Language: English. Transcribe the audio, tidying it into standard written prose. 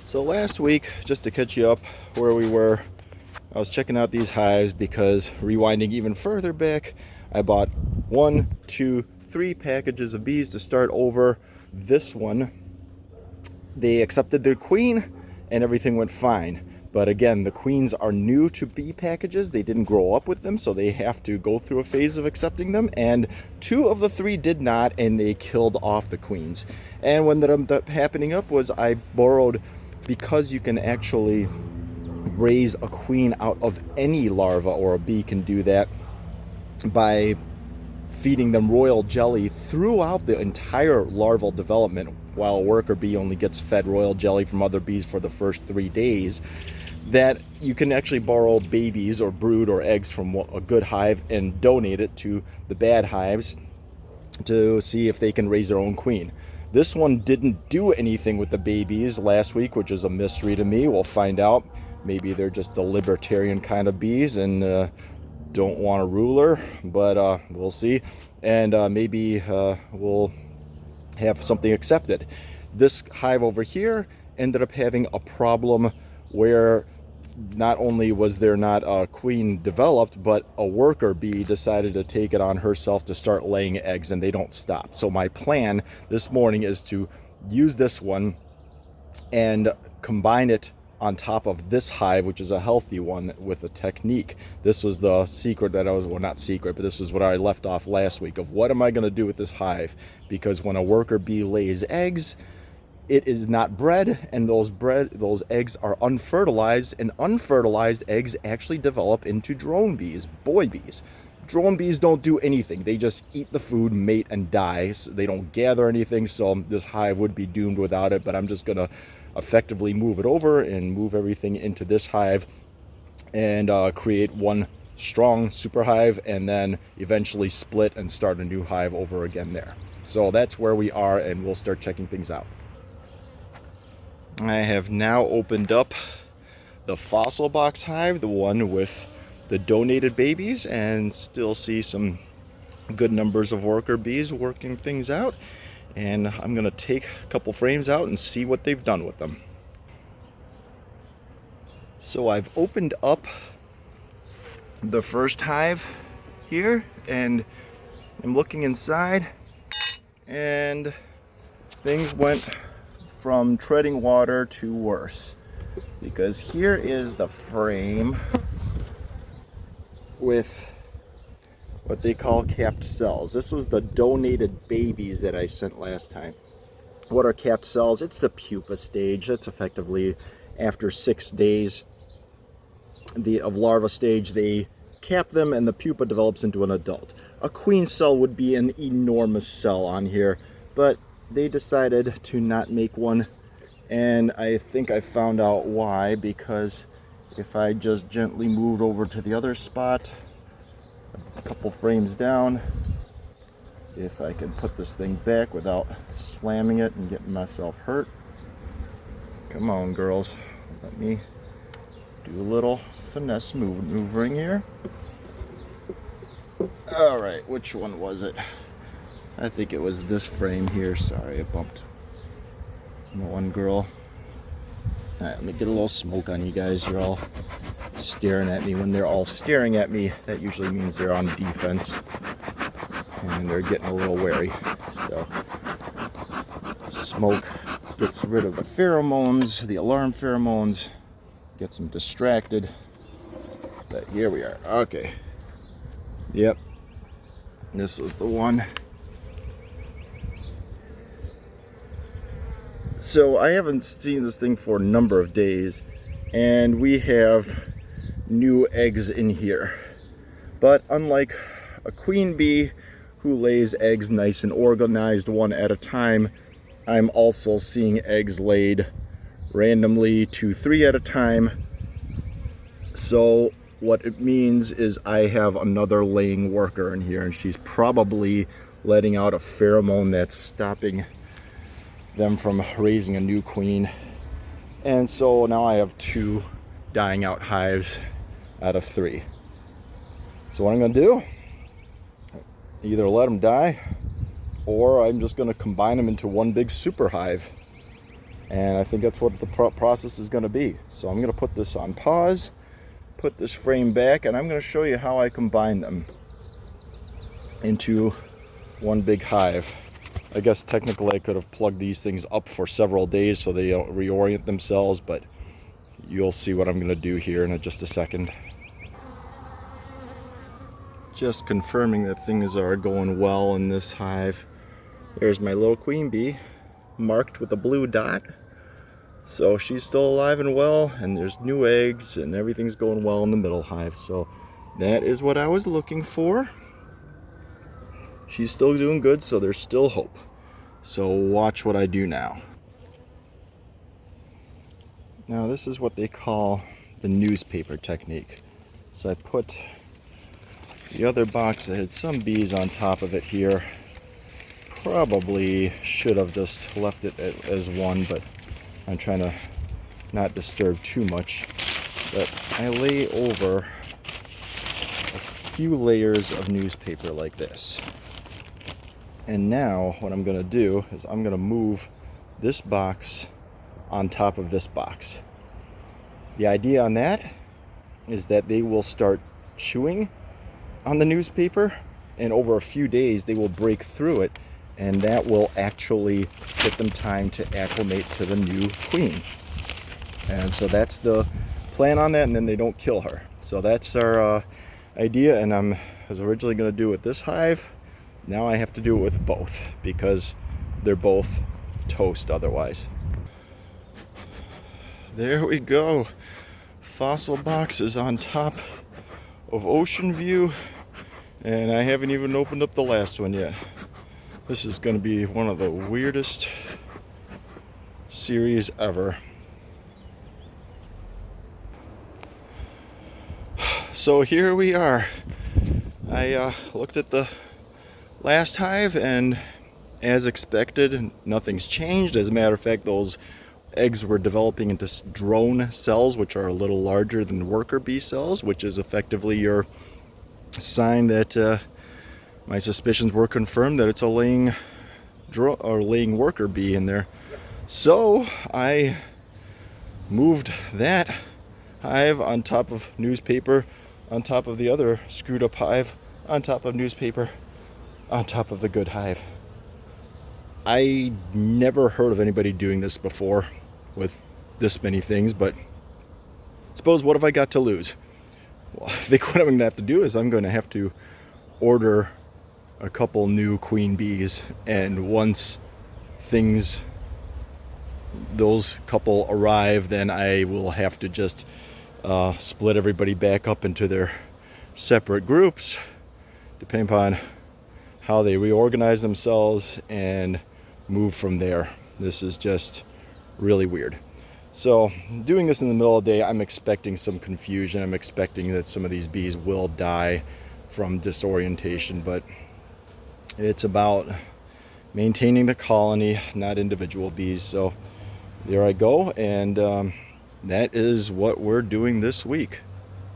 So last week, just to catch you up where we were, I was checking out these hives because rewinding even further back, I bought 1, 2, 3 packages of bees to start over. This one, they accepted their queen and everything went fine. But again, the queens are new to bee packages. They didn't grow up with them, so they have to go through a phase of accepting them. And 2 of the 3 did not, and they killed off the queens. And what ended up happening up was I borrowed, because you can actually raise a queen out of any larva, or a bee can do that by feeding them royal jelly throughout the entire larval development, while a worker bee only gets fed royal jelly from other bees for the first 3 days, that you can actually borrow babies or brood or eggs from a good hive and donate it to the bad hives to see if they can raise their own queen. This one didn't do anything with the babies last week, which is a mystery to me. We'll find out. Maybe they're just the libertarian kind of bees and don't want a ruler, but we'll see. And maybe we'll have something accepted. This hive over here ended up having a problem where not only was there not a queen developed, but a worker bee decided to take it on herself to start laying eggs, and they don't stop. So my plan this morning is to use this one and combine it on top of this hive, which is a healthy one, with a technique. This was the secret that I was, well, not secret, but this is what I left off last week of what am I going to do with this hive? Because when a worker bee lays eggs, it is not bred, and those eggs are unfertilized, and unfertilized eggs actually develop into drone bees, boy bees. Drone bees don't do anything. They just eat the food, mate, and die. So they don't gather anything, so this hive would be doomed without it, but I'm just going to effectively move it over and move everything into this hive and create one strong super hive, and then eventually split and start a new hive over again there. So that's where we are, and we'll start checking things out. I have now opened up the fossil box hive, the one with the donated babies, and still see some good numbers of worker bees working things out. And I'm going to take a couple frames out and see what they've done with them. So I've opened up the first hive here, and I'm looking inside, and things went from treading water to worse, because here is the frame with what they call capped cells. This was the donated babies that I sent last time. What are capped cells? It's the pupa stage. That's effectively after 6 days of larva stage, they cap them and the pupa develops into an adult. A queen cell would be an enormous cell on here, but they decided to not make one, and I think I found out why, because if I just gently moved over to the other spot, a couple frames down, if I can put this thing back without slamming it and getting myself hurt. Come on, girls, let me do a little finesse maneuvering here. All right, which one was it? I think it was this frame here. Sorry, I bumped one girl. All right, let me get a little smoke on you guys. You're all staring at me. When they're all staring at me, that usually means they're on defense and they're getting a little wary. So smoke gets rid of the pheromones, the alarm pheromones, gets them distracted. But here we are. Okay. Yep. This was the one. So I haven't seen this thing for a number of days, and we have new eggs in here. But unlike a queen bee who lays eggs nice and organized one at a time, I'm also seeing eggs laid randomly 2-3 at a time. So what it means is I have another laying worker in here, and she's probably letting out a pheromone that's stopping them from raising a new queen. And so now I have 2 dying out hives out of 3. So what I'm going to do, either let them die, or I'm just going to combine them into one big super hive. And I think that's what the process is going to be. So I'm going to put this on pause, put this frame back, and I'm going to show you how I combine them into one big hive. I guess technically I could have plugged these things up for several days so they don't reorient themselves, but you'll see what I'm going to do here in just a second. Just confirming that things are going well in this hive. There's my little queen bee, marked with a blue dot. So she's still alive and well, and there's new eggs, and everything's going well in the middle hive. So that is what I was looking for. She's still doing good, so there's still hope. So watch what I do now. Now this is what they call the newspaper technique. So I put the other box that had some bees on top of it here. Probably should have just left it as one, but I'm trying to not disturb too much. But I lay over a few layers of newspaper like this. And now what I'm going to do is I'm going to move this box on top of this box. The idea on that is that they will start chewing on the newspaper, and over a few days they will break through it, and that will actually give them time to acclimate to the new queen. And so that's the plan on that, and then they don't kill her. So that's our idea, and I was originally going to do it with this hive. Now I have to do it with both because they're both toast otherwise. There we go. Fossil boxes on top of Ocean View, and I haven't even opened up the last one yet. This is going to be one of the weirdest series ever. So here we are. I looked at the last hive, and as expected, nothing's changed. As a matter of fact, those eggs were developing into drone cells, which are a little larger than worker bee cells, which is effectively your sign that my suspicions were confirmed that it's a laying worker bee in there. So I moved that hive on top of newspaper, on top of the other screwed up hive, on top of newspaper, on top of the good hive. I never heard of anybody doing this before with this many things, but suppose what have I got to lose? Well, I think what I'm going to have to do is I'm going to have to order a couple new queen bees, and once those couple arrive, then I will have to just split everybody back up into their separate groups, depending upon how they reorganize themselves, and move from there. This is just really weird. So doing this in the middle of the day, I'm expecting some confusion. I'm expecting that some of these bees will die from disorientation, but it's about maintaining the colony, not individual bees. So there I go, and that is what we're doing this week.